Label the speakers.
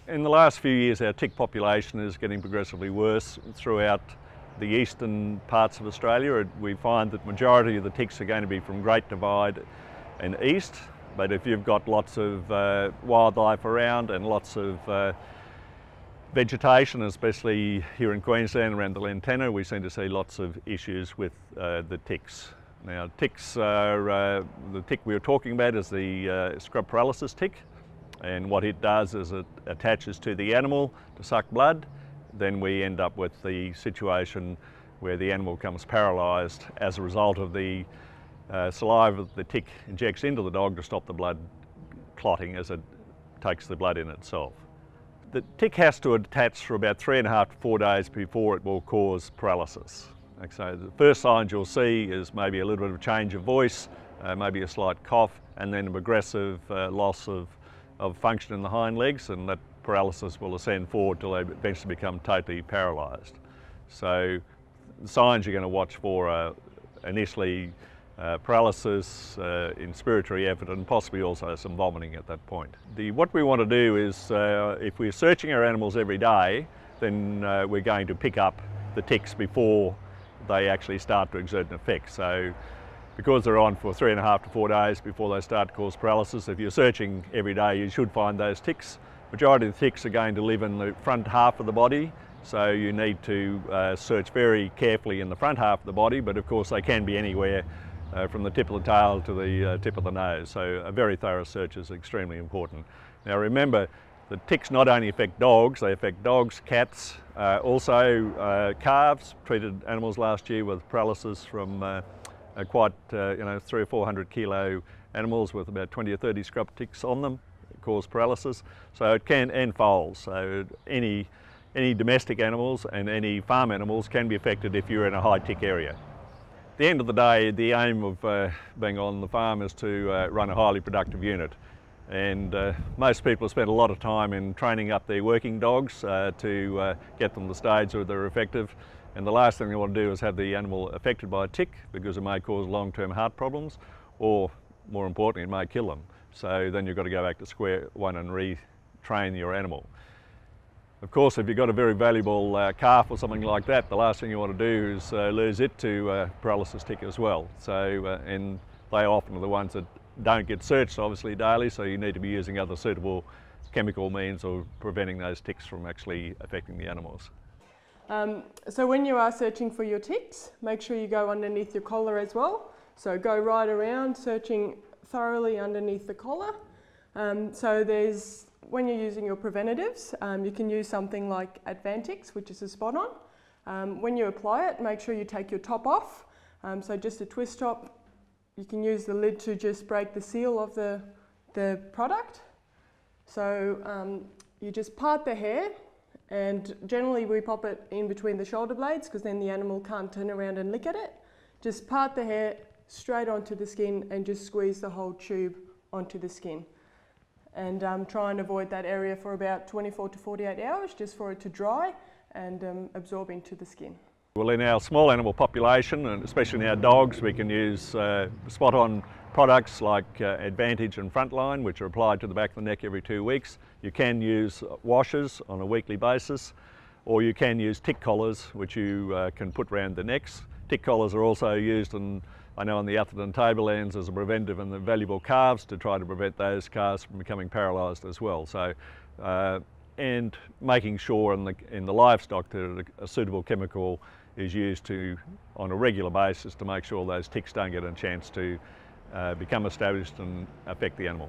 Speaker 1: In the last few years, our tick population is getting progressively worse throughout the eastern parts of Australia. We find that majority of the ticks are going to be from Great Divide and east, but if you've got lots of wildlife around and lots of vegetation, especially here in Queensland around the Lantana, we seem to see lots of issues with the ticks. Now, ticks are, the tick we were talking about is the scrub paralysis tick, and what it does is it attaches to the animal to suck blood. Then we end up with the situation where the animal becomes paralysed as a result of the saliva the tick injects into the dog to stop the blood clotting as it takes the blood in itself. The tick has to attach for about 3.5 to 4 days before it will cause paralysis. So the first signs you'll see is maybe a little bit of change of voice, maybe a slight cough, and then a progressive loss of function in the hind legs, and that paralysis will ascend forward till they eventually become totally paralysed. So the signs you're going to watch for are initially paralysis, inspiratory effort, and possibly also some vomiting at that point. What we want to do is, if we're searching our animals every day, then we're going to pick up the ticks before they actually start to exert an effect. So because they're on for 3.5 to 4 days before they start to cause paralysis, if you're searching every day, you should find those ticks. Majority of the ticks are going to live in the front half of the body, so you need to search very carefully in the front half of the body, but of course they can be anywhere from the tip of the tail to the tip of the nose, so a very thorough search is extremely important. Now remember, the ticks not only affect dogs, they affect dogs, cats, also calves. Treated animals last year with paralysis from quite, 300 or 400 kilo animals with about 20 or 30 scrub ticks on them, cause paralysis. So it can, and foals. So any domestic animals and any farm animals can be affected if you're in a high tick area. At the end of the day, the aim of being on the farm is to run a highly productive unit. And most people have spent a lot of time in training up their working dogs to get them to the stage where they're effective. And the last thing they want to do is have the animal affected by a tick, because it may cause long-term heart problems, or more importantly, it may kill them. So then you've got to go back to square one and retrain your animal. Of course, if you've got a very valuable calf or something like that, the last thing you want to do is lose it to paralysis tick as well. So, and they often are the ones that don't get searched obviously daily, so you need to be using other suitable chemical means of preventing those ticks from actually affecting the animals.
Speaker 2: So when you are searching for your ticks, make sure you go underneath your collar as well. So go right around searching thoroughly underneath the collar. So when you're using your preventatives, you can use something like Advantix, which is a spot-on. When you apply it, make sure you take your top off. So just a twist top. You can use the lid to just break the seal of the product. So you just part the hair, and generally we pop it in between the shoulder blades because then the animal can't turn around and lick at it. Just part the hair straight onto the skin and just squeeze the whole tube onto the skin. And try and avoid that area for about 24 to 48 hours just for it to dry and absorb into the skin.
Speaker 1: Well, in our small animal population, and especially in our dogs, we can use spot-on products like Advantage and Frontline, which are applied to the back of the neck every 2 weeks. You can use washes on a weekly basis, or you can use tick collars, which you can put around the necks. Tick collars are also used, I know on the Atherton tablelands, as a preventive in the valuable calves to try to prevent those calves from becoming paralysed as well. So, and making sure in the livestock that a suitable chemical is used on a regular basis to make sure those ticks don't get a chance to become established and affect the animal.